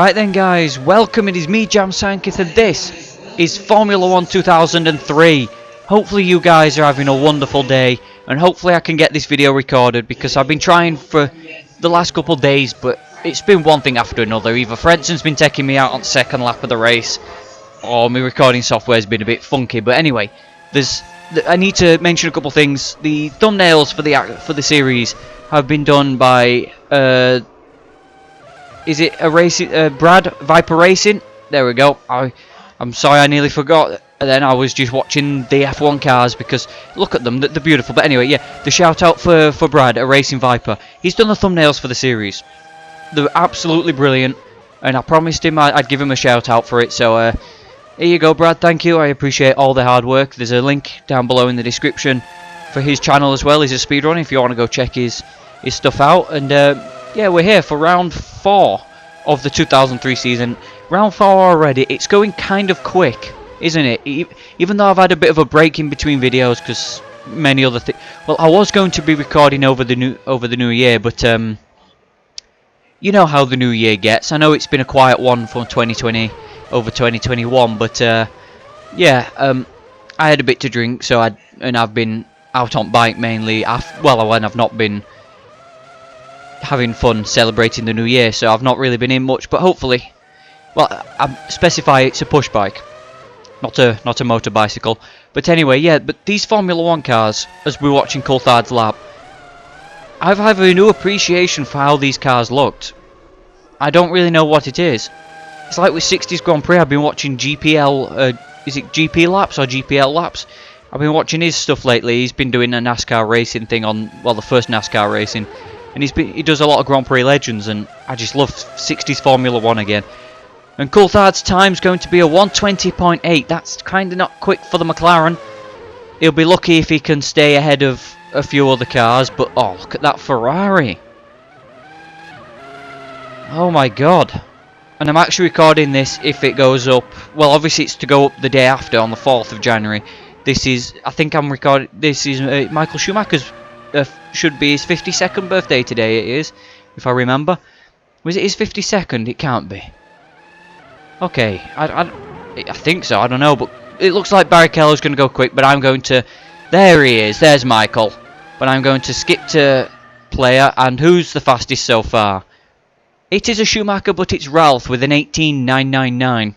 Right then guys, welcome, it is me Jam Sankith and this is Formula 1 2003. Hopefully you guys are having a wonderful day and hopefully I can get this video recorded because I've been trying for the last couple of days but it's been one thing after another. Either Fredson's been taking me out on the second lap of the race or my recording software's been a bit funky, but anyway, I need to mention a couple of things. The thumbnails for the series have been done by is it a racing Brad Viper Racing? There we go. I'm sorry, I nearly forgot. And then I was just watching the F1 cars because look at them, they're beautiful. But anyway, yeah, the shout out for Brad, a Racing Viper. He's done the thumbnails for the series. They're absolutely brilliant, and I promised him I'd give him a shout out for it. So here you go, Brad. Thank you. I appreciate all the hard work. There's a link down below in the description for his channel as well. He's a speedrunner if you want to go check his stuff out. And yeah, we're here for round 4 of the 2003 season. Round 4 already. It's going kind of quick, isn't it? Even though I've had a bit of a break in between videos because many other things. Well, I was going to be recording over the new year, but you know how the new year gets. I know it's been a quiet one from 2020 over 2021, but yeah, I had a bit to drink, so I've been out on bike mainly. When I've not been having fun celebrating the new year, so I've not really been in much. But hopefully, well, I specify it's a push bike, not a motor bicycle. But anyway, yeah. But these Formula 1 cars, as we're watching Coulthard's lap, I've had a new appreciation for how these cars looked. I don't really know what it is. It's like with 60s Grand Prix. I've been watching GPL. Is it GP laps or GPL laps? I've been watching his stuff lately. He's been doing a NASCAR racing thing on, well, the first NASCAR racing. And he does a lot of Grand Prix Legends, and I just love 60s Formula 1 again. And Coulthard's time's going to be a 1:20.8. That's kind of not quick for the McLaren. He'll be lucky if he can stay ahead of a few other cars, but oh, look at that Ferrari. Oh my god. And I'm actually recording this if it goes up. Well, obviously it's to go up the day after, on the 4th of January. This is, I think I'm recording, this is Michael Schumacher's should be his 52nd birthday today. It is, if I remember. Was it his 52nd? It can't be. Okay, I think so. I don't know, but it looks like Barrichello's going to go quick. But I'm going to. There he is. There's Michael. But I'm going to skip to player. And who's the fastest so far? It is a Schumacher, but it's Ralph with an 18.999.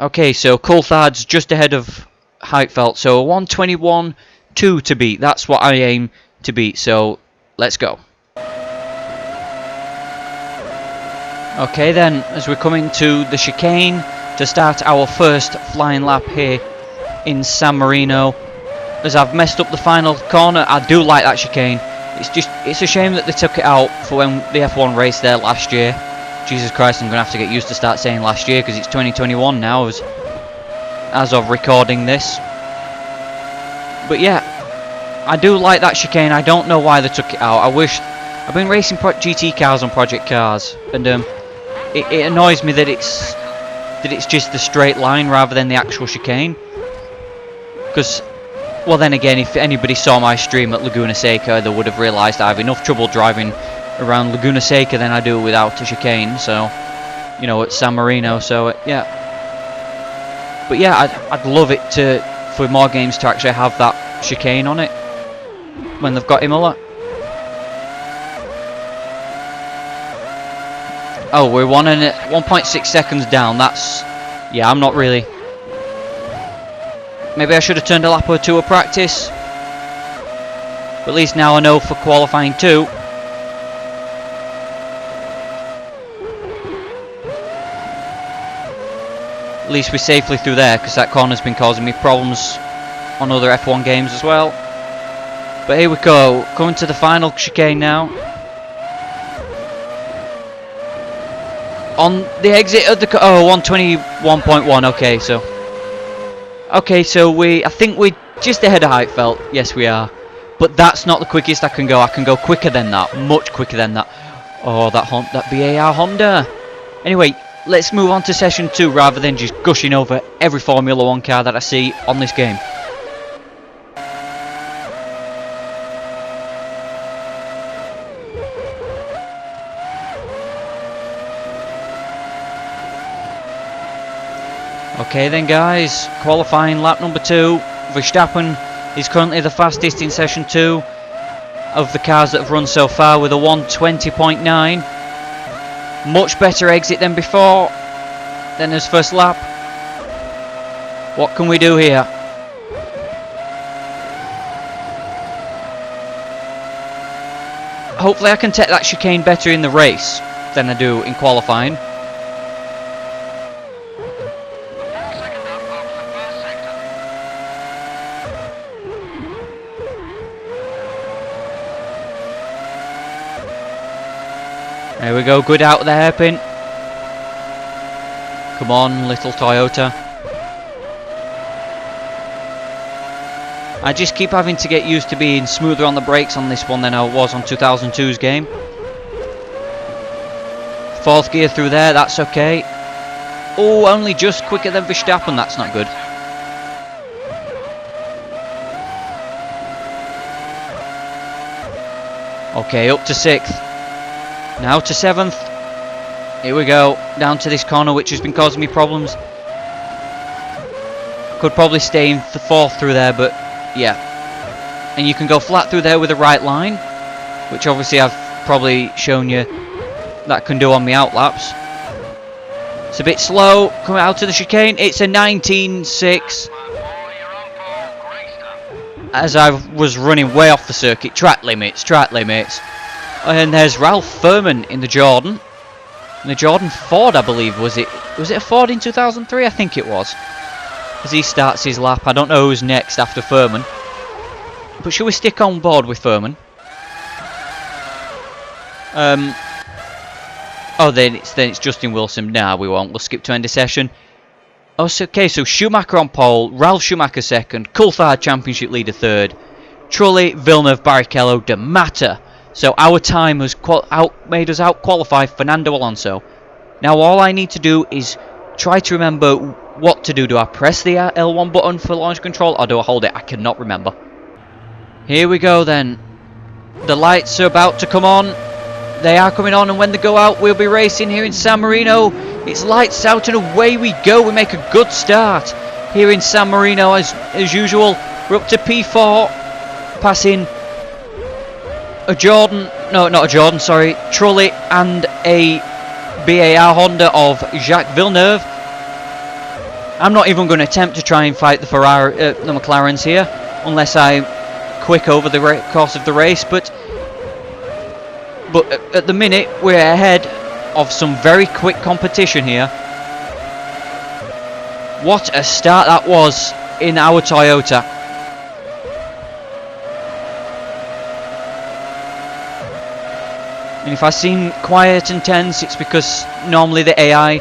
Okay, so Coulthard's just ahead of Heitfeld. So a 1:21.2 to beat. That's what I aim to beat. So let's go. Okay then, as we're coming to the chicane to start our first flying lap here in San Marino. As I've messed up the final corner, I do like that chicane. It's a shame that they took it out for when the F1 raced there last year. Jesus Christ, I'm going to have to get used to start saying last year because it's 2021 now as of recording this. But yeah, I do like that chicane. I don't know why they took it out. I've been racing GT cars on Project Cars, and it annoys me that it's just the straight line rather than the actual chicane. Because, well, then again, if anybody saw my stream at Laguna Seca, they would have realised I have enough trouble driving around Laguna Seca than I do without a chicane. So, you know, at San Marino. So yeah. But yeah, I'd love it for more games to actually have that chicane on it when they've got Imola. Oh, we're 1.6 seconds down. That's, yeah, I'm not really. Maybe I should have turned a lap or two of practice. But at least now I know for qualifying 2. At least we're safely through there because that corner's been causing me problems on other F1 games as well. But here we go, coming to the final chicane now. On the exit of the 1:21.1. Okay, so I think we're just ahead of Heitfeld. Yes, we are. But that's not the quickest I can go. I can go quicker than that, much quicker than that. Oh, that BAR Honda. Anyway, let's move on to session 2 rather than just gushing over every Formula 1 car that I see on this game. Okay then guys, qualifying lap number 2. Verstappen is currently the fastest in session 2 of the cars that have run so far with a 1:20.9. Much better exit than before, than his first lap. What can we do here? Hopefully I can take that chicane better in the race than I do in qualifying. There we go, good out of the hairpin. Come on, little Toyota. I just keep having to get used to being smoother on the brakes on this one than I was on 2002's game. 4th gear through there, that's okay. Oh, only just quicker than Verstappen, that's not good. Okay, up to 6th. Now to 7th. Here we go, down to this corner which has been causing me problems. Could probably stay in the 4th through there, but yeah. And you can go flat through there with the right line, which obviously I've probably shown you that I can do on my outlaps. It's a bit slow coming out to the chicane. It's a 19.6. As I was running way off the circuit. Track limits, track limits. And there's Ralph Furman in the Jordan. In the Jordan Ford, I believe, was it a Ford in 2003? I think it was. As he starts his lap. I don't know who's next after Furman. But should we stick on board with Furman? Oh, then it's Justin Wilson. Nah, we won't. We'll skip to end of session. Oh, so, okay, so Schumacher on pole, Ralf Schumacher second, Coulthard championship leader third, Trulli, Villeneuve, Barrichello, De Matta. So our time has made us out qualify Fernando Alonso. Now all I need to do is try to remember what to do. Do I press the L1 button for launch control or do I hold it? I cannot remember. Here we go then. The lights are about to come on. They are coming on, and when they go out we'll be racing here in San Marino. It's lights out and away we go. We make a good start here in San Marino as usual. We're up to P4, passing a Jordan, no, not a Jordan, sorry, Trulli and a BAR Honda of Jacques Villeneuve. I'm not even going to attempt to try and fight the McLarens here, unless I'm quick over the course of the race, but at the minute we're ahead of some very quick competition here. What a start that was in our Toyota. And if I seem quiet and tense, it's because normally the AI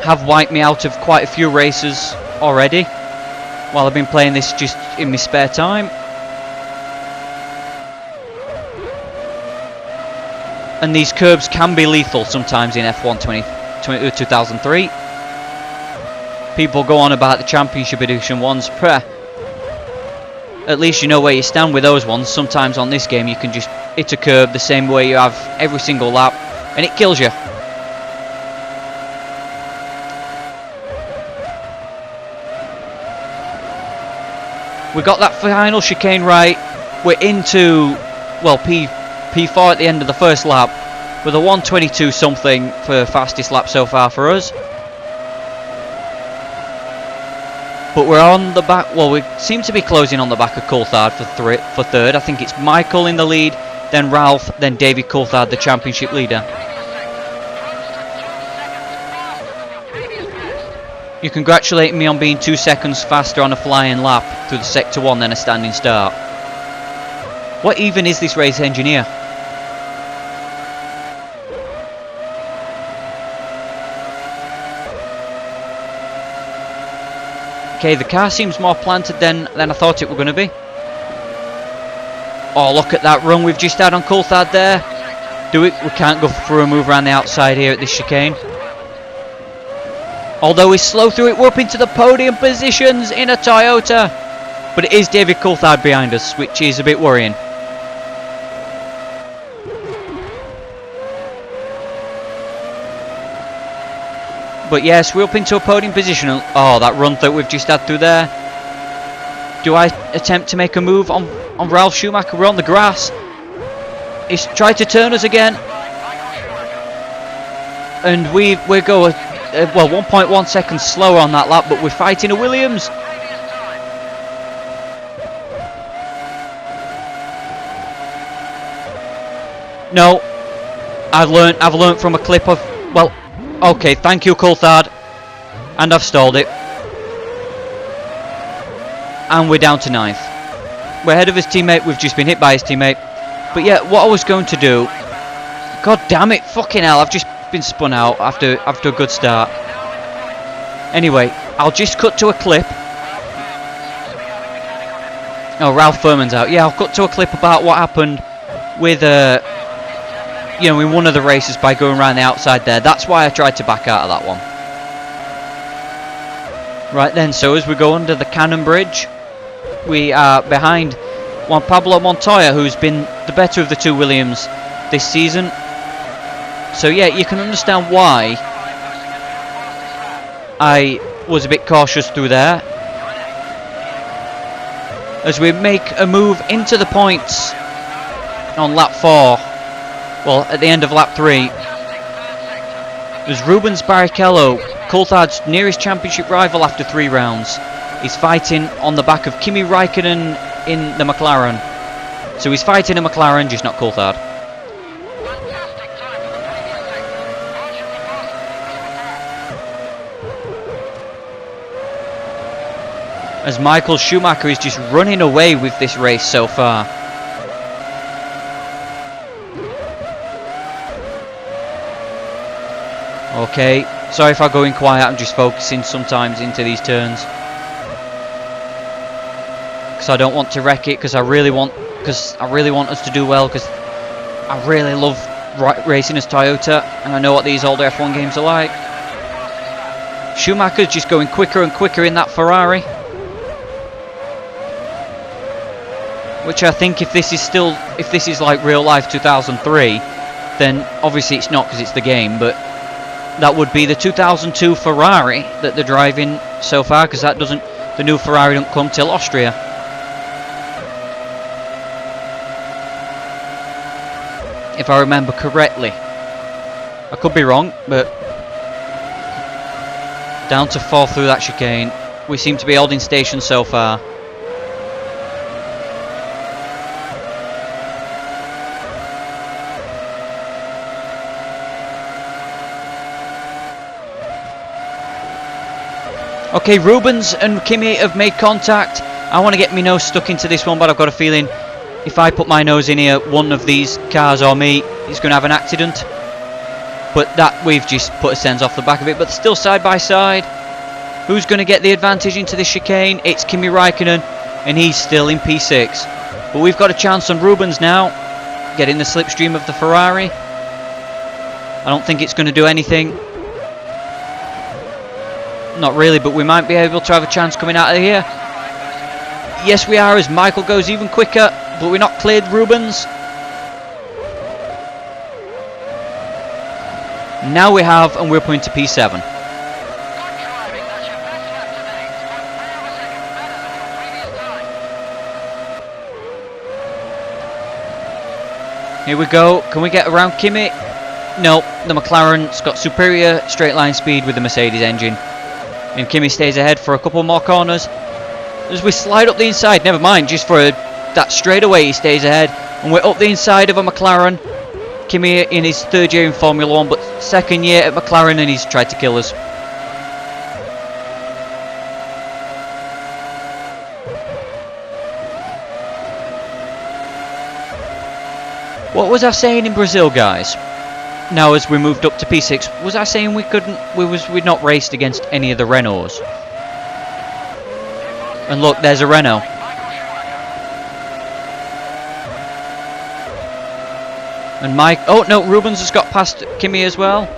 have wiped me out of quite a few races already while I've been playing this just in my spare time. And these curbs can be lethal sometimes in F1 2003. People go on about the Championship Edition ones. At least you know where you stand with those ones. Sometimes on this game you can just hit a curb the same way you have every single lap and it kills you. We got that final chicane right. We're into, well, P4 at the end of the first lap with a 1:22 something for fastest lap so far for us. But we're on the back, well, we seem to be closing on the back of Coulthard for third. I think it's Michael in the lead, then Ralph, then David Coulthard, the championship leader. You congratulate me on being 2 seconds faster on a flying lap through the sector 1 than a standing start. What even is this race engineer? Okay, the car seems more planted than I thought it were going to be. Oh, look at that run we've just had on Coulthard there. We can't go through a move around the outside here at this chicane. Although we slow through it, we're up into the podium positions in a Toyota. But it is David Coulthard behind us, which is a bit worrying. But yes, we're up into a podium position. Oh, that run that we've just had through there. Do I attempt to make a move on Ralf Schumacher? We're on the grass. He's tried to turn us again. And we go, well, 1.1 seconds slower on that lap, but we're fighting a Williams. No, I've learnt from a clip of, well, okay, thank you, Coulthard, and I've stalled it, and we're down to 9th. We're ahead of his teammate. We've just been hit by his teammate. But yeah, what I was going to do, god damn it, fucking hell, I've just been spun out after a good start. Anyway, I'll just cut to a clip. Oh, Ralph Furman's out. Yeah, I'll cut to a clip about what happened with you know, in one of the races by going around the outside there. That's why I tried to back out of that one. Right then, so as we go under the Cannon Bridge, we are behind Juan Pablo Montoya, who's been the better of the two Williams this season. So yeah, you can understand why I was a bit cautious through there. As we make a move into the points on lap 4, well, at the end of lap 3, there's Rubens Barrichello, Coulthard's nearest championship rival after 3 rounds. He's fighting on the back of Kimi Raikkonen in the McLaren. So he's fighting a McLaren, just not Coulthard. As Michael Schumacher is just running away with this race so far. Okay, sorry if I go in quiet, I'm just focusing sometimes into these turns. Because I don't want to wreck it, because I really want us to do well, because I really love racing as Toyota, and I know what these older F1 games are like. Schumacher's just going quicker and quicker in that Ferrari. Which I think if this is like real life 2003, then obviously it's not because it's the game, but that would be the 2002 Ferrari that they're driving so far, because the new Ferrari don't come till Austria. If I remember correctly. I could be wrong, but down to 4th through that chicane. We seem to be holding station so far. Okay, Rubens and Kimi have made contact. I want to get my nose stuck into this one, but I've got a feeling if I put my nose in here, one of these cars or me is going to have an accident. But that, we've just put a sense off the back of it, but still side by side. Who's going to get the advantage into this chicane? It's Kimi Raikkonen, and he's still in P6. But we've got a chance on Rubens now, getting the slipstream of the Ferrari. I don't think it's going to do anything. Not really, but we might be able to have a chance coming out of here. Yes, we are, as Michael goes even quicker, but we're not cleared Rubens. Now we have, and we're pointing to P7. Here we go. Can we get around Kimi? No, the McLaren's got superior straight line speed with the Mercedes engine. And Kimi stays ahead for a couple more corners. As we slide up the inside, never mind, just for that straightaway he stays ahead. And we're up the inside of a McLaren. Kimi in his 3rd year in Formula 1, but 2nd year at McLaren, and he's tried to kill us. What was I saying in Brazil, guys? Now, as we moved up to P6, was I saying we'd not raced against any of the Renaults? And look, there's a Renault. And oh no, Rubens has got past Kimi as well.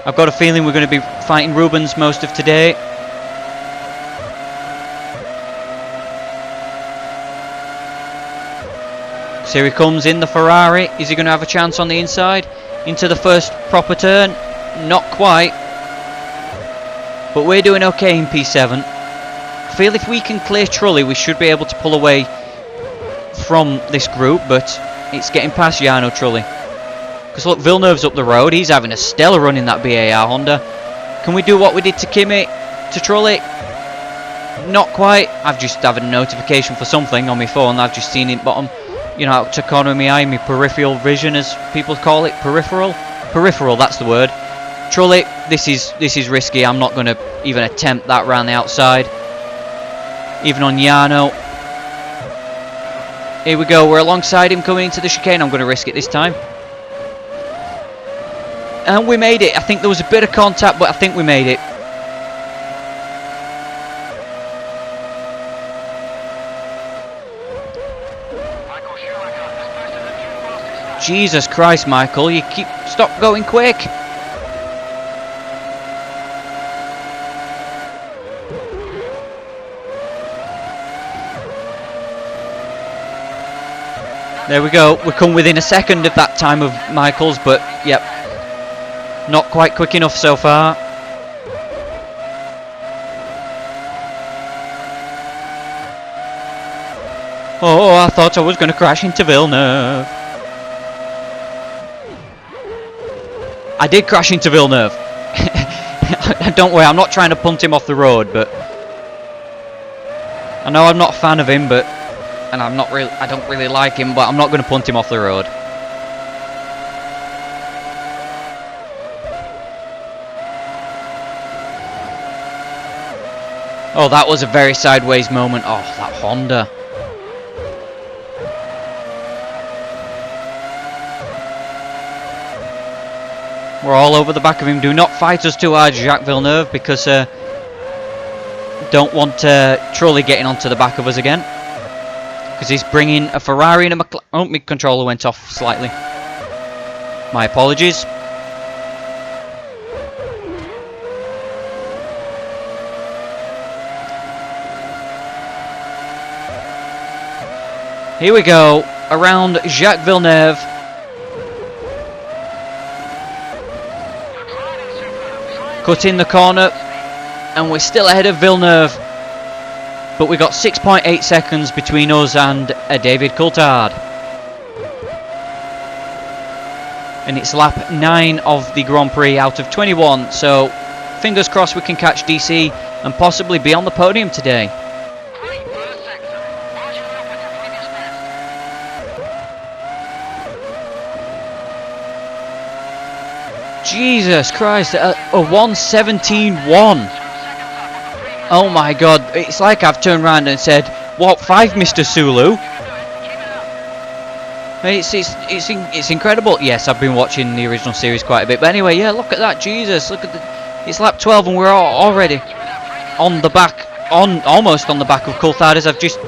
I've got a feeling we're going to be fighting Rubens most of today. So here he comes in the Ferrari. Is he going to have a chance on the inside? Into the first proper turn? Not quite. But we're doing okay in P7. I feel if we can clear Trulli, we should be able to pull away from this group, but it's getting past Jarno Trulli. Because look, Villeneuve's up the road. He's having a stellar run in that BAR Honda. Can we do what we did to Kimi, to Trulli? Not quite. I've just had a notification for something on my phone. I've just seen it bottom, you know, out to corner of my eye, my peripheral vision, as people call it. Peripheral? Peripheral, that's the word. Trulli, this is risky. I'm not going to even attempt that round the outside. Even on Jarno. Here we go. We're alongside him coming into the chicane. I'm going to risk it this time. And we made it. I think there was a bit of contact, but I think we made it. Jesus Christ, Michael, you stop going quick. There we go. We come within a second of that time of Michael's, but yep, not quite quick enough so far. Oh, I thought I was going to crash into Villeneuve. I did crash into Villeneuve. Don't worry, I'm not trying to punt him off the road, but I know I'm not a fan of him, but I don't really like him, but I'm not going to punt him off the road. Oh, that was a very sideways moment. Oh, that Honda. We're all over the back of him. Do not fight us too hard, Jacques Villeneuve, because don't want Trulli getting onto the back of us again. Because he's bringing a Ferrari and a McLaren. Oh, my controller went off slightly. My apologies. Here we go, around Jacques Villeneuve. Cut in the corner, and we're still ahead of Villeneuve. But we got 6.8 seconds between us and David Coulthard. And it's lap 9 of the Grand Prix out of 21. So fingers crossed we can catch DC and possibly be on the podium today. Jesus Christ, a 1:17.1. Oh my god, it's like I've turned around and said, what, 5 Mr. Sulu? It's incredible. Yes, I've been watching the original series quite a bit. But anyway, yeah, look at that, Jesus. Look at it's lap 12 and we're already on the back, almost on the back of Coulthard as I've just...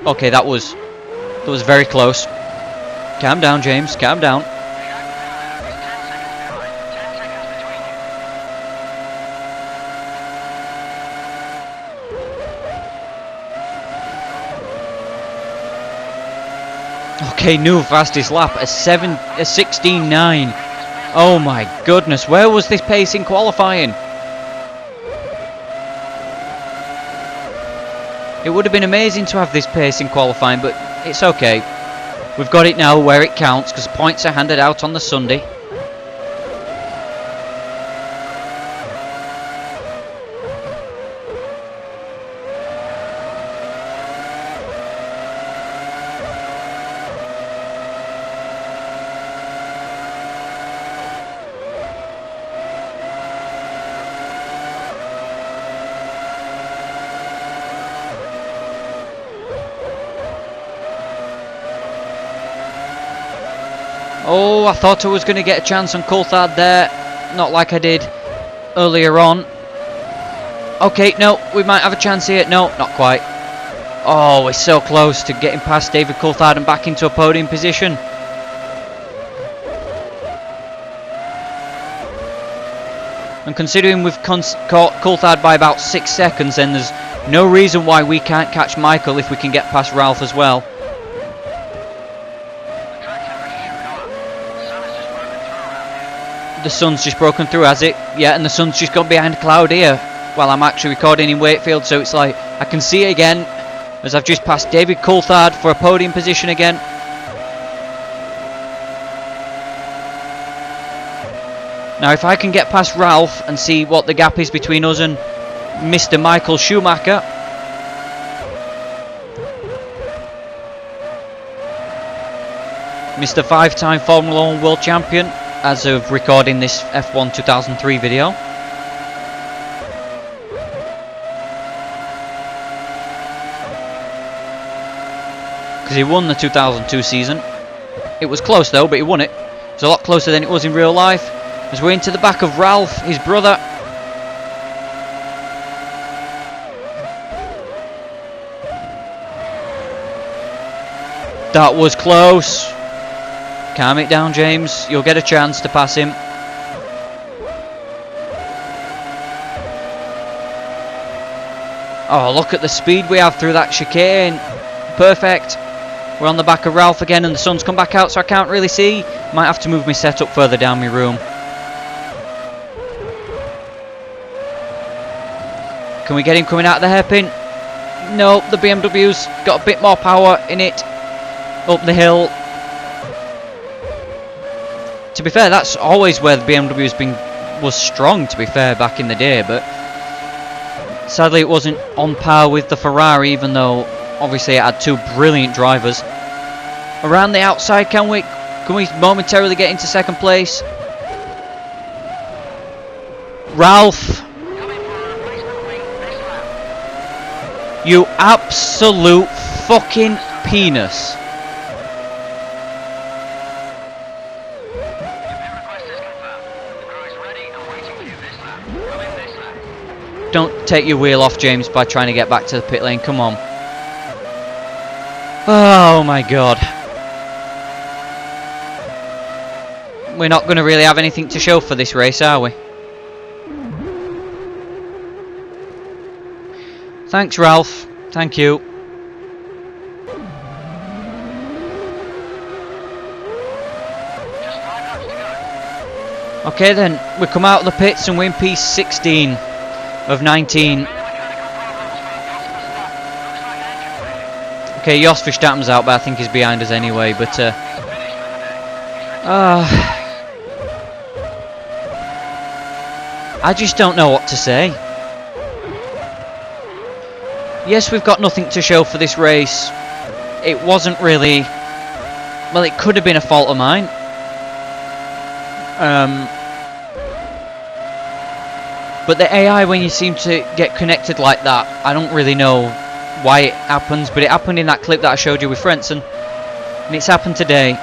Okay, that was very close. Calm down, James, calm down. Okay, new fastest lap, a 16.9. Oh my goodness, where was this pace in qualifying? It would have been amazing to have this pace in qualifying, but it's okay. We've got it now where it counts, because points are handed out on the Sunday. Oh, I thought I was going to get a chance on Coulthard there. Not like I did earlier on. Okay, no, we might have a chance here. No, not quite. Oh, we're so close to getting past David Coulthard and back into a podium position. And considering we've caught Coulthard by about 6 seconds, then there's no reason why we can't catch Michael if we can get past Ralph as well. The sun's just broken through, has it? Yeah, and the sun's just gone behind a cloud here. while I'm actually recording in Wakefield, so it's like I can see it again as I've just passed David Coulthard for a podium position again. Now if I can get past Ralph and see what the gap is between us and Mr. Michael Schumacher. Mr. 5-time Formula 1 World Champion as of recording this F1 2003 video. Because he won the 2002 season. It was close though, but he won it. It was a lot closer than it was in real life. As we're into the back of Ralph, his brother. That was close. Calm it down, James. You'll get a chance to pass him. Oh, look at the speed we have through that chicane. Perfect. We're on the back of Ralph again and the sun's come back out, so I can't really see. Might have to move my setup further down my room. Can we get him coming out of the hairpin? No, the BMW's got a bit more power in it. Up the hill. To be fair, that's always where the BMW's was strong, to be fair, back in the day, but sadly it wasn't on par with the Ferrari, even though obviously it had two brilliant drivers. Around the outside, can we momentarily get into second place? Ralph, you absolute fucking penis. Don't take your wheel off, James, by trying to get back to the pit lane. Come on. Oh my god. We're not going to really have anything to show for this race, are we? Thanks, Ralph. Thank you. Okay then, we come out of the pits and we're in P16 of 19. Okay, Jos Verstappen's out, but I think he's behind us anyway. But I just don't know what to say. Yes, we've got nothing to show for this race. It wasn't really... Well, it could have been a fault of mine. But the AI, when you seem to get connected like that, I don't really know why it happens, but it happened in that clip that I showed you with Frentzen, and it's happened today.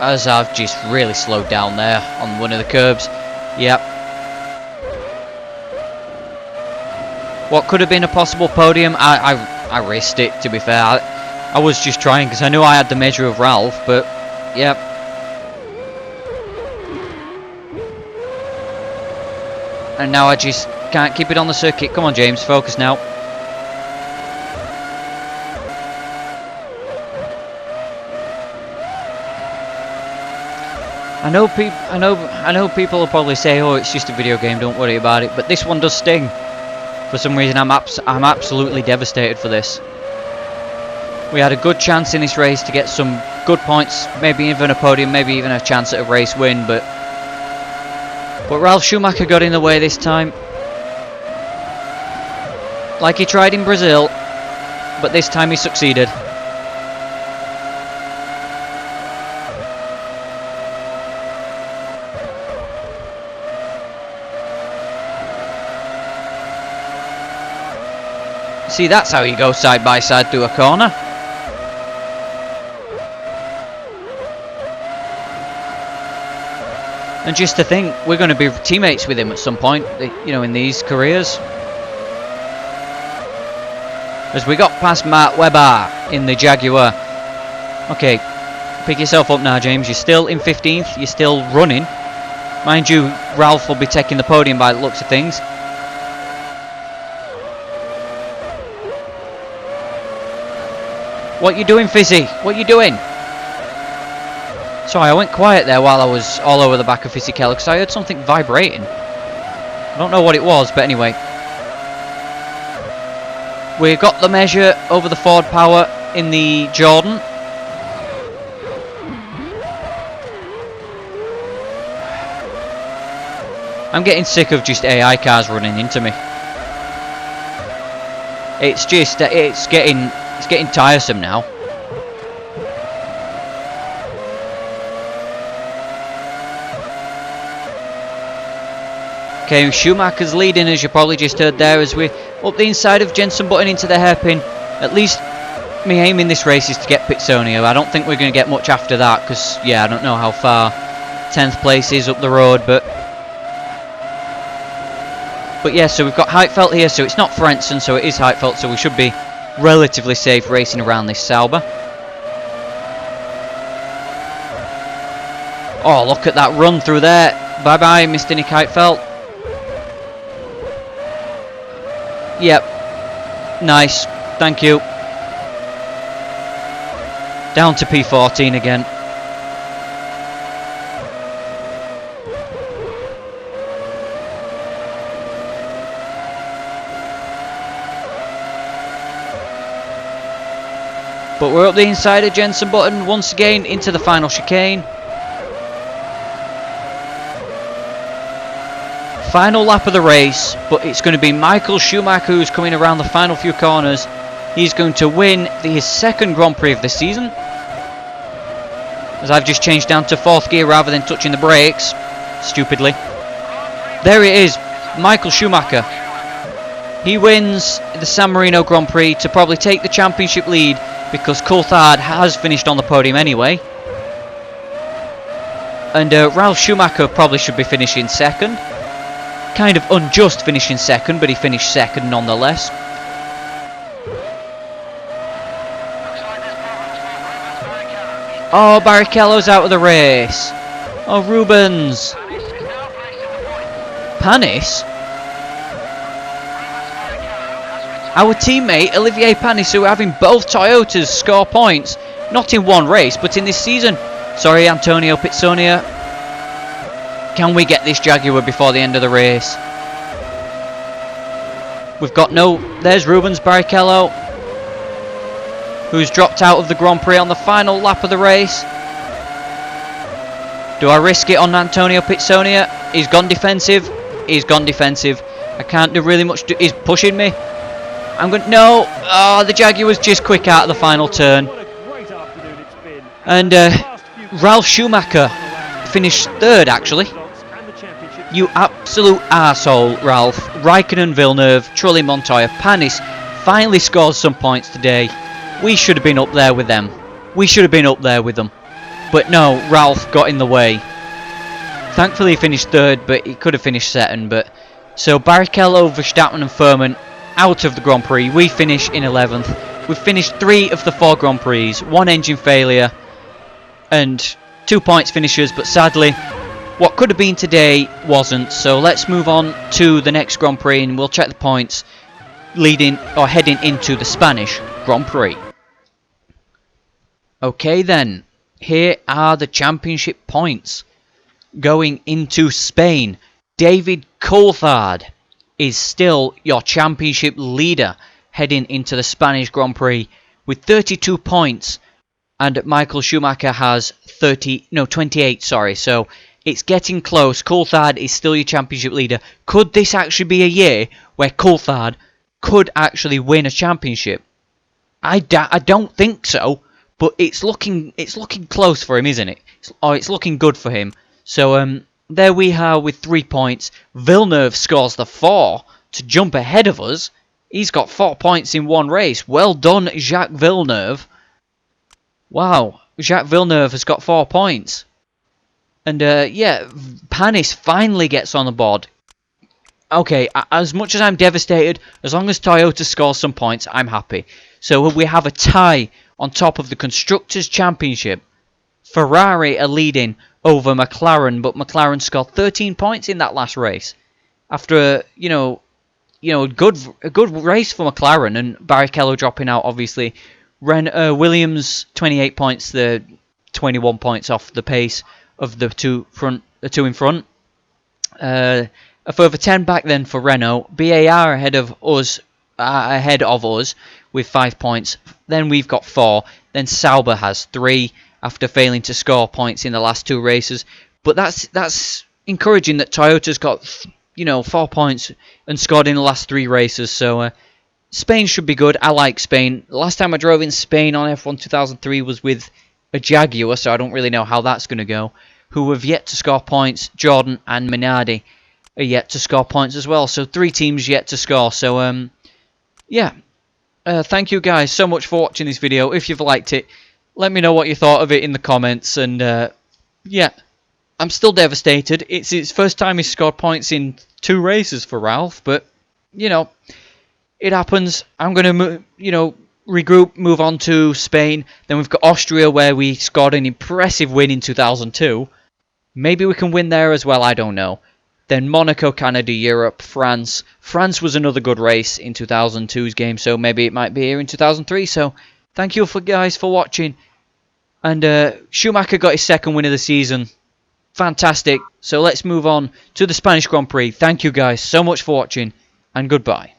As I've just really slowed down there on one of the curbs. Yep. What could have been a possible podium, I risked it, to be fair. I was just trying, because I knew I had the measure of Ralph, but, yep. And now I just can't keep it on the circuit. Come on, James, focus now. I know people will probably say, "Oh, it's just a video game, don't worry about it." But this one does sting. For some reason, I'm absolutely devastated for this. We had a good chance in this race to get some good points, maybe even a podium, maybe even a chance at a race win, but Ralph Schumacher got in the way this time. Like he tried in Brazil, but this time he succeeded. See, that's how you go side by side through a corner. And just to think, we're going to be teammates with him at some point, you know, in these careers. As we got past Mark Webber in the Jaguar. Okay, pick yourself up now, James. You're still in 15th. You're still running. Mind you, Ralph will be taking the podium by the looks of things. What you doing, Fizzy? What you doing? Sorry, I went quiet there while I was all over the back of Fizzy Keller because I heard something vibrating. I don't know what it was, but anyway. We got the measure over the Ford Power in the Jordan. I'm getting sick of just AI cars running into me. It's just it's getting tiresome now. Okay, Schumacher's leading, as you probably just heard there, as we're up the inside of Jenson Button into the hairpin. At least my aim in this race is to get Pitsonia. I don't think we're going to get much after that, because, yeah, I don't know how far 10th place is up the road, but yeah, so we've got Heitfeld here, so it's not Frentzen, so it is Heitfeld, so we should be relatively safe racing around this Sauber. Oh, look at that run through there. Bye-bye, Mr. Nick Heitfeld. Yep. Nice. Thank you. Down to P14 again. But we're up the inside of Jenson Button once again into the final chicane. Final lap of the race, but it's going to be Michael Schumacher who's coming around the final few corners. He's going to win his second Grand Prix of the season. As I've just changed down to 4th gear rather than touching the brakes, stupidly. There it is, Michael Schumacher. He wins the San Marino Grand Prix to probably take the championship lead, because Coulthard has finished on the podium anyway. And Ralf Schumacher probably should be finishing second. Kind of unjust finishing second, but he finished second nonetheless. Oh, Barrichello's out of the race. Oh, Rubens. Panis? Our teammate Olivier Panis, who are having both Toyotas score points, not in one race, but in this season. Sorry, Antonio Pitsonia. Can we get this Jaguar before the end of the race? We've got no... There's Rubens Barrichello, who's dropped out of the Grand Prix on the final lap of the race. Do I risk it on Antonio Pitsonia? He's gone defensive. He's gone defensive. I can't do really much. He's pushing me. I'm going... No! Oh, the Jaguar was just quick out of the final turn. And Ralf Schumacher finished third, actually. You absolute arsehole, Ralph. Raikkonen, Villeneuve, Trulli, Montoya, Panis finally scores some points today. We should have been up there with them. We should have been up there with them. But no, Ralph got in the way. Thankfully he finished third, but he could have finished second. But so Barrichello, Verstappen and Furman out of the Grand Prix. We finish in 11th. We've finished 3 of the 4 Grand Prix. 1 engine failure and 2 points finishers, but sadly what could have been today wasn't. So let's move on to the next Grand Prix and we'll check the points leading or heading into the Spanish Grand Prix. Okay then, here are the championship points. Going into Spain, David Coulthard is still your championship leader heading into the Spanish Grand Prix with 32 points, and Michael Schumacher has 28, sorry. So it's getting close. Coulthard is still your championship leader. Could this actually be a year where Coulthard could actually win a championship? I don't think so, but it's looking close for him, isn't it? It's looking good for him. So there we are with 3 points. Villeneuve scores the 4 to jump ahead of us. He's got 4 points in one race. Well done, Jacques Villeneuve. Wow, Jacques Villeneuve has got 4 points. And yeah, Panis finally gets on the board. Okay, as much as I'm devastated, as long as Toyota scores some points, I'm happy. So we have a tie on top of the Constructors' Championship. Ferrari are leading over McLaren, but McLaren scored 13 points in that last race. After a good race for McLaren, and Barrichello dropping out, obviously. Williams 28 points, the 21 points off the pace of the two in front. A further 10 back then for Renault. BAR ahead of us with 5 points. Then we've got 4. Then Sauber has 3 after failing to score points in the last 2 races. But that's encouraging that Toyota's got 4 points and scored in the last 3 races. So Spain should be good. I like Spain. Last time I drove in Spain on F1 2003 was with a Jaguar, so I don't really know how that's going to go. Who have yet to score points. Jordan and Minardi are yet to score points as well. So 3 teams yet to score. So yeah. Thank you guys so much for watching this video. If you've liked it, let me know what you thought of it in the comments. And yeah, I'm still devastated. It's his first time he's scored points in 2 races for Ralph, but it happens. I'm going to regroup, move on to Spain. Then we've got Austria, where we scored an impressive win in 2002. Maybe we can win there as well, I don't know. Then Monaco, Canada, Europe, France. France was another good race in 2002's game, so maybe it might be here in 2003. So thank you guys for watching. And Schumacher got his 2nd win of the season. Fantastic. So let's move on to the Spanish Grand Prix. Thank you guys so much for watching, and goodbye.